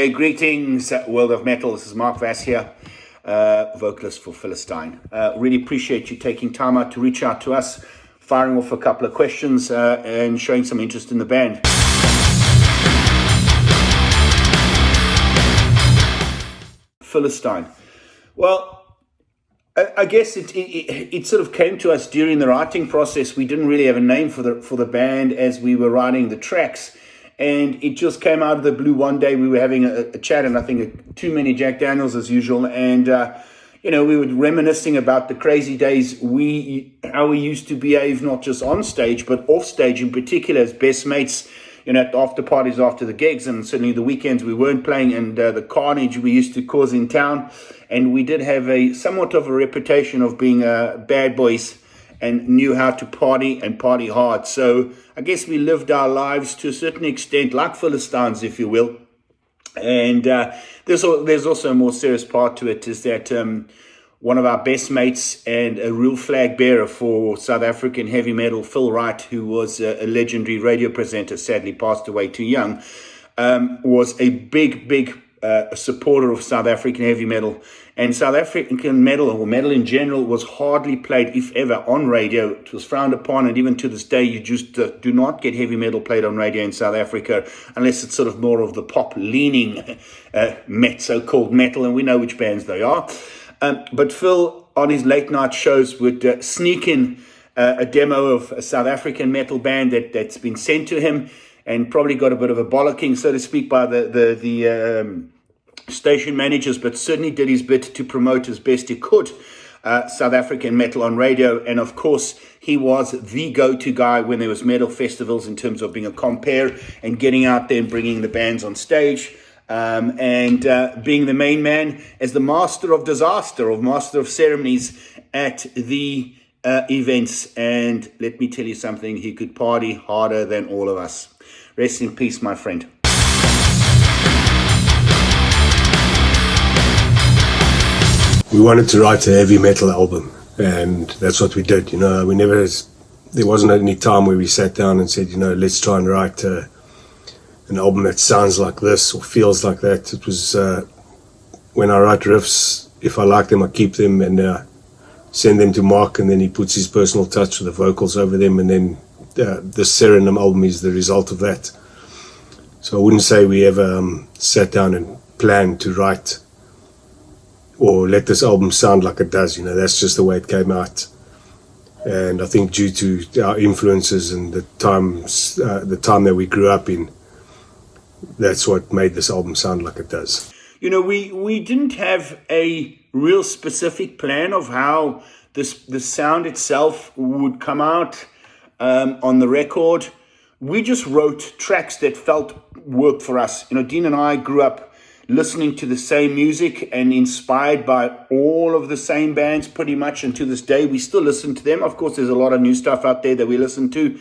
Greetings, world of metal. This is Marq here, vocalist for Philistine. Really appreciate you taking time out to reach out to us, firing off a couple of questions and showing some interest in the band. Philistine. Well, I guess it sort of came to us during the writing process. We didn't really have a name for the band as we were writing the tracks. And it just came out of the blue one day. We were having a chat, and I think too many Jack Daniels as usual. And, we were reminiscing about the crazy days, how we used to behave, not just on stage, but off stage in particular as best mates, at the after parties after the gigs, and certainly the weekends we weren't playing, and the carnage we used to cause in town. And we did have somewhat of a reputation of being bad boys and knew how to party and party hard. So I guess we lived our lives to a certain extent like Philistines, if you will. And there's also a more serious part to it, is that one of our best mates and a real flag bearer for South African heavy metal, Phil Wright, who was a legendary radio presenter, sadly passed away too young, was a big supporter of South African heavy metal. And South African metal, or metal in general, was hardly played, if ever, on radio. It was frowned upon, and even to this day, you just do not get heavy metal played on radio in South Africa, unless it's sort of more of the pop-leaning so-called metal, and we know which bands they are. But Phil, on his late-night shows, would sneak in a demo of a South African metal band that's been sent to him, and probably got a bit of a bollocking, so to speak, by the station managers, but certainly did his bit to promote as best he could South African metal on radio. And of course, he was the go-to guy when there was metal festivals in terms of being a compere and getting out there and bringing the bands on stage, and being the main man as the master of disaster, or master of ceremonies at the events. And let me tell you something, he could party harder than all of us. Rest in peace, my friend. We wanted to write a heavy metal album, and that's what we did. There wasn't any time where we sat down and said, let's try and write an album that sounds like this or feels like that. It was when I write riffs, if I like them, I keep them and send them to Marq, and then he puts his personal touch with the vocals over them, and then the Seranim album is the result of that. So I wouldn't say we ever sat down and planned to write or let this album sound like it does. That's just the way it came out. And I think due to our influences and the time that we grew up in, that's what made this album sound like it does. We didn't have a real specific plan of how the sound itself would come out on the record. We just wrote tracks that worked for us. Dean and I grew up listening to the same music and inspired by all of the same bands pretty much, and to this day we still listen to them. Of course, there's a lot of new stuff out there that we listen to.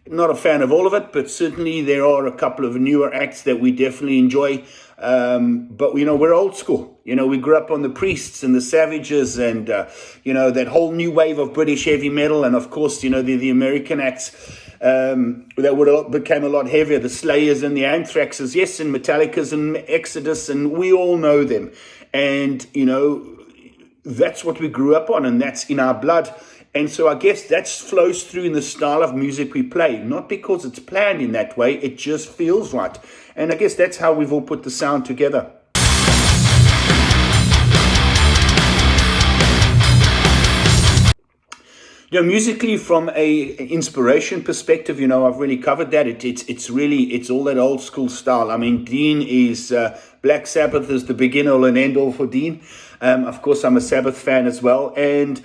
Not a fan of all of it, but certainly there are a couple of newer acts that we definitely enjoy. But we're old school. We grew up on the Priests and the Savages, and that whole new wave of British heavy metal, and of course the American acts that became a lot heavier, the Slayers and the Anthraxes, yes, and Metallicas and Exodus, and we all know them. And that's what we grew up on, and that's in our blood. And so I guess that flows through in the style of music we play, not because it's planned in that way, it just feels right. And I guess that's how we've all put the sound together. Musically, from a inspiration perspective, I've really covered that. It's all that old school style. I mean, Dean is Black Sabbath is the beginner and end all for Dean. Of course, I'm a Sabbath fan as well, and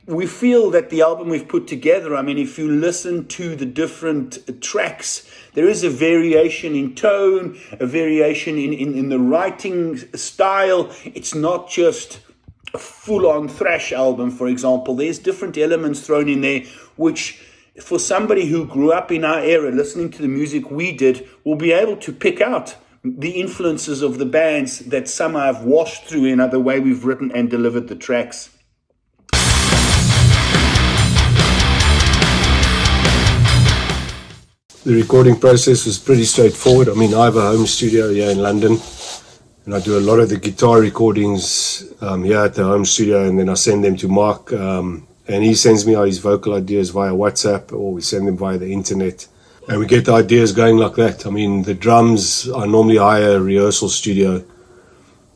we feel that the album we've put together, if you listen to the different tracks, there is a variation in tone, a variation in the writing style. It's not just a full-on thrash album, for example. There's different elements thrown in there, which for somebody who grew up in our era, listening to the music we did, will be able to pick out the influences of the bands that somehow have washed through in the way we've written and delivered the tracks. The recording process was pretty straightforward. I mean, I have a home studio here in London, and I do a lot of the guitar recordings here at the home studio, and then I send them to Marq, and he sends me all his vocal ideas via WhatsApp, or we send them via the internet, and we get the ideas going like that. I mean, the drums, I normally hire a rehearsal studio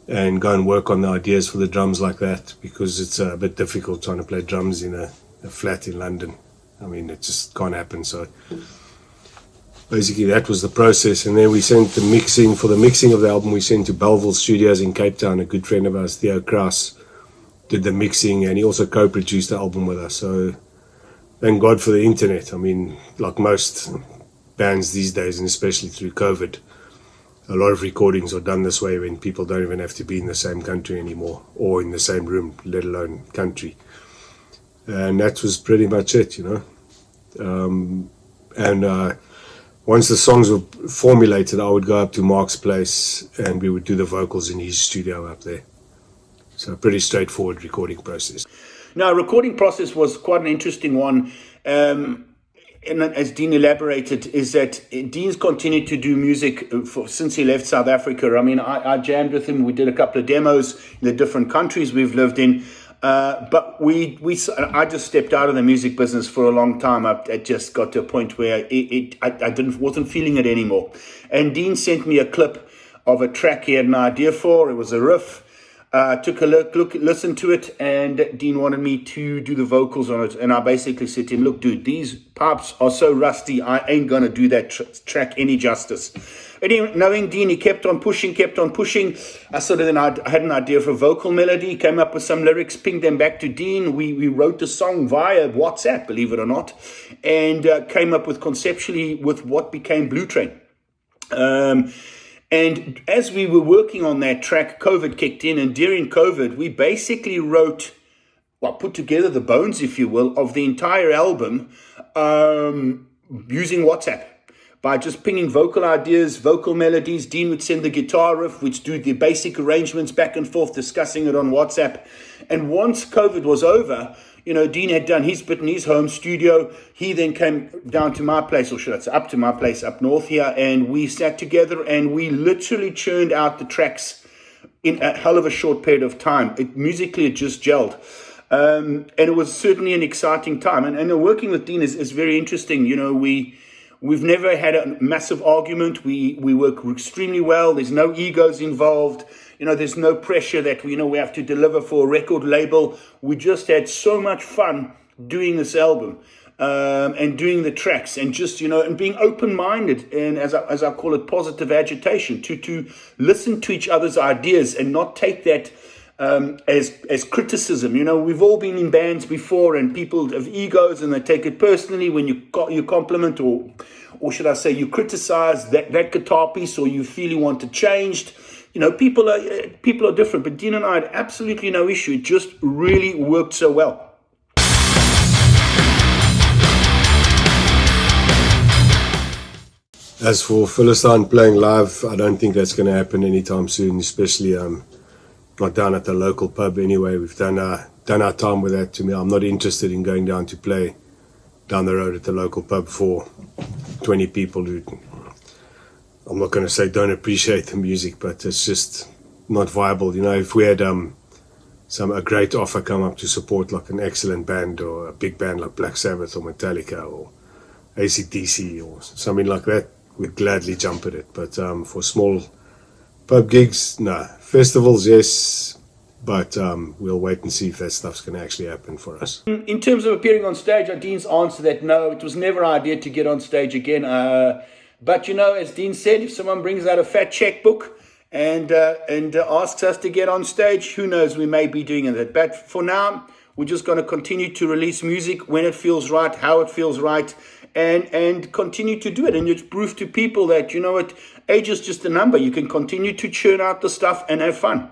and go and work on the ideas for the drums like that, because it's a bit difficult trying to play drums in a flat in London. I mean, it just can't happen. So basically that was the process, and then we sent the mixing. For the mixing of the album, we sent to Belleville Studios in Cape Town. A good friend of ours, Theo Kraus, did the mixing, and he also co-produced the album with us. So thank God for the internet. I mean, like most bands these days, and especially through COVID, a lot of recordings are done this way when people don't even have to be in the same country anymore, or in the same room, let alone country. And that was pretty much it, you know. Once the songs were formulated, I would go up to Mark's place and we would do the vocals in his studio up there. So a pretty straightforward recording process. Now, recording process was quite an interesting one. And as Dean elaborated, is that Dean's continued to do music since he left South Africa. I mean, I jammed with him. We did a couple of demos in the different countries we've lived in. But I just stepped out of the music business for a long time. I just got to a point where I wasn't feeling it anymore. And Dean sent me a clip of a track he had an idea for. It was a riff. Took a look, listened to it, and Dean wanted me to do the vocals on it. And I basically said to him, look, dude, these pipes are so rusty, I ain't going to do that track any justice. Anyway, knowing Dean, he kept on pushing. I had an idea for a vocal melody, came up with some lyrics, pinged them back to Dean. We wrote the song via WhatsApp, believe it or not, and came up with conceptually with what became Blue Train. And as we were working on that track, COVID kicked in, and during COVID, we basically put together the bones, if you will, of the entire album using WhatsApp. By just pinging vocal ideas, vocal melodies. Dean would send the guitar riff, we'd do the basic arrangements back and forth, discussing it on WhatsApp. And once COVID was over, you know, Dean had done his bit in his home studio. He then came down to my place, or should I say up to my place up north here, and we sat together and we literally churned out the tracks in a hell of a short period of time. Musically, it just gelled. And it was certainly an exciting time. And working with Dean is very interesting. You know, we've never had a massive argument. We work extremely well. There's no egos involved. You know, there's no pressure that we have to deliver for a record label. We just had so much fun doing this album and doing the tracks, and just, you know, and being open-minded, and as I call it, positive agitation, to listen to each other's ideas and not take that as criticism. You know, we've all been in bands before, and people have egos and they take it personally when you compliment or should I say you criticize that guitar piece, or you feel you want it changed. You know, people are different, but Dean and I had absolutely no issue. It just really worked so well. As for Philistine playing live, I don't think that's going to happen anytime soon, especially not down at the local pub anyway. We've done our time with that. To me, I'm not interested in going down to play down the road at the local pub for 20 people who, I'm not going to say don't appreciate the music, but it's just not viable. You know, if we had a great offer come up to support like an excellent band or a big band like Black Sabbath or Metallica or AC/DC or something like that, we'd gladly jump at it. But for small pub gigs, no. Festivals, yes, but we'll wait and see if that stuff's going to actually happen for us. In terms of appearing on stage, Dean's answer that no, it was never our idea to get on stage again. But, you know, as Dean said, if someone brings out a fat checkbook and asks us to get on stage, who knows, we may be doing that. But for now, we're just going to continue to release music when it feels right, how it feels right, and continue to do it. And it's proof to people that, you know what, age is just a number. You can continue to churn out the stuff and have fun.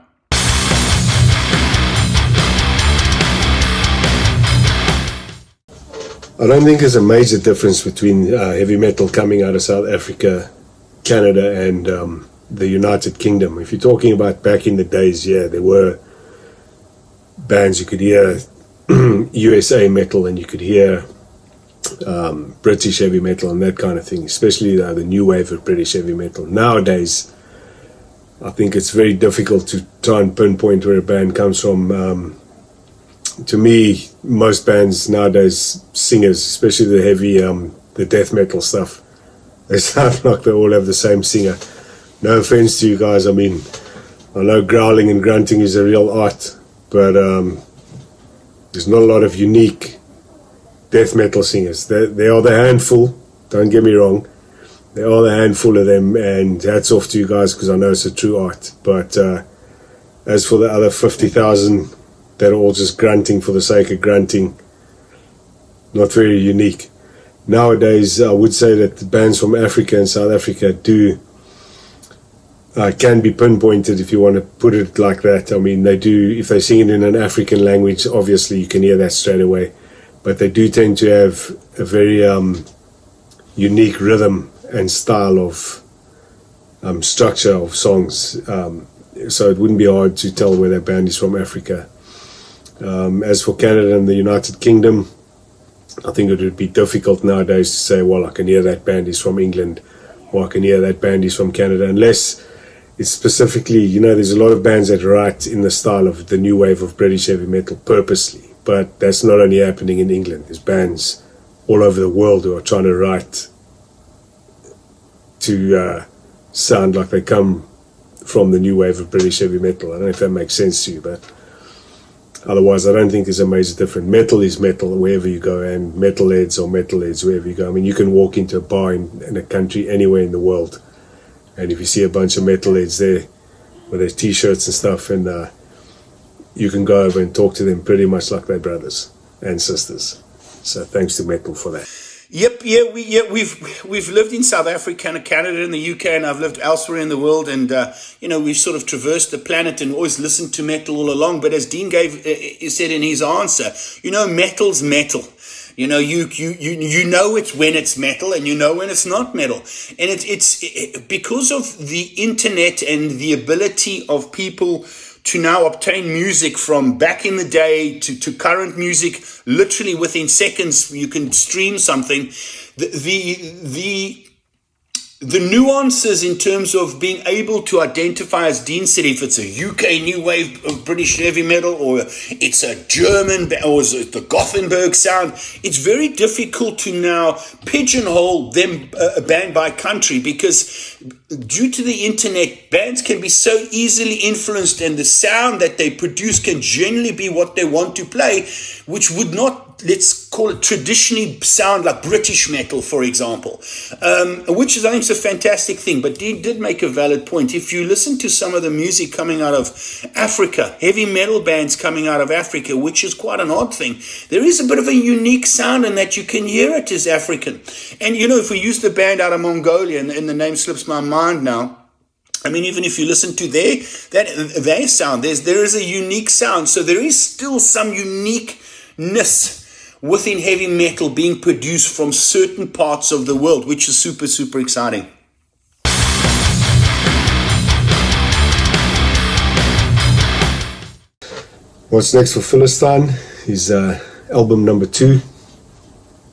I don't think there's a major difference between heavy metal coming out of South Africa, Canada, and the United Kingdom. If you're talking about back in the days, yeah, there were bands you could hear USA metal, and you could hear British heavy metal and that kind of thing, especially the new wave of British heavy metal. Nowadays, I think it's very difficult to try and pinpoint where a band comes from. To me, most bands nowadays, singers, especially the heavy, the death metal stuff, they sound like they all have the same singer. No offense to you guys, I mean, I know growling and grunting is a real art, but there's not a lot of unique death metal singers. They are the handful, don't get me wrong. There are a handful of them, and hats off to you guys because I know it's a true art. But as for the other 50,000 that are all just grunting for the sake of grunting, not very unique. Nowadays, I would say that the bands from Africa and South Africa can be pinpointed, if you want to put it like that. I mean, they do, if they sing it in an African language, obviously you can hear that straight away. But they do tend to have a very unique rhythm and style of structure of songs. So it wouldn't be hard to tell where that band is from Africa. As for Canada and the United Kingdom, I think it would be difficult nowadays to say, well, I can hear that band is from England, or I can hear that band is from Canada, unless it's specifically, there's a lot of bands that write in the style of the new wave of British heavy metal purposely, but that's not only happening in England. There's bands all over the world who are trying to write to sound like they come from the new wave of British heavy metal. I don't know if that makes sense to you, but otherwise I don't think there's a major difference. Metal is metal wherever you go, and metalheads are metalheads wherever you go. I mean, you can walk into a bar in a country anywhere in the world, and if you see a bunch of metalheads there with their t-shirts and stuff, and you can go over and talk to them pretty much like they're brothers and sisters. So thanks to metal for that. Yep, we've lived in South Africa and Canada and the UK, and I've lived elsewhere in the world, and we've sort of traversed the planet and always listened to metal all along. But as Dean said in his answer, metal's metal. You know it's when it's metal, and you know when it's not metal. And it's because of the internet and the ability of people to now obtain music from back in the day to current music, literally within seconds you can stream something. The nuances in terms of being able to identify, as Dean said, if it's a UK new wave of British heavy metal, or it's a German, or is it the Gothenburg sound, it's very difficult to now pigeonhole them band by country, because due to the internet, bands can be so easily influenced, and the sound that they produce can generally be what they want to play, which would not, let's call it, traditionally sound like British metal, for example, which is, I think, is a fantastic thing. But Dean did make a valid point. If you listen to some of the music coming out of Africa, heavy metal bands coming out of Africa, which is quite an odd thing, there is a bit of a unique sound in that you can hear it is African. And, if we use the band out of Mongolia, and the name slips my mind now, I mean, even if you listen to their sound, there is a unique sound. So there is still some uniqueness within heavy metal being produced from certain parts of the world, which is super, super exciting. What's next for Philistine is album number 2,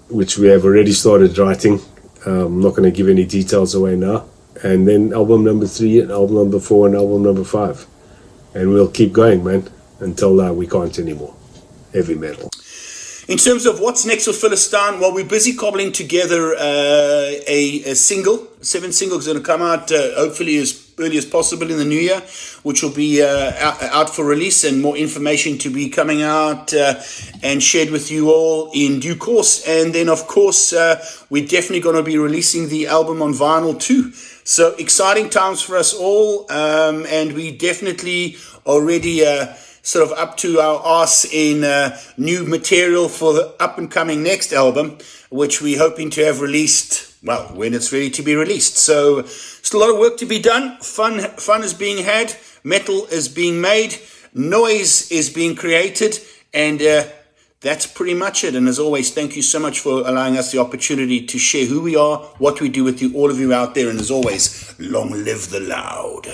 which we have already started writing. I'm not going to give any details away now. And then album number 3, and album number 4, and album number 5. And we'll keep going, man, until we can't anymore. Heavy metal. In terms of what's next for Philistine, well, we're busy cobbling together a single. 7 singles going to come out hopefully as early as possible in the new year, which will be out for release, and more information to be coming out and shared with you all in due course. And then, of course, we're definitely going to be releasing the album on vinyl too. So exciting times for us all, and we definitely already sort of up to our arse in new material for the up-and-coming next album, which we're hoping to have released, well, when it's ready to be released. So still a lot of work to be done. Fun is being had. Metal is being made. Noise is being created. And that's pretty much it. And as always, thank you so much for allowing us the opportunity to share who we are, what we do with you, all of you out there. And as always, long live the loud.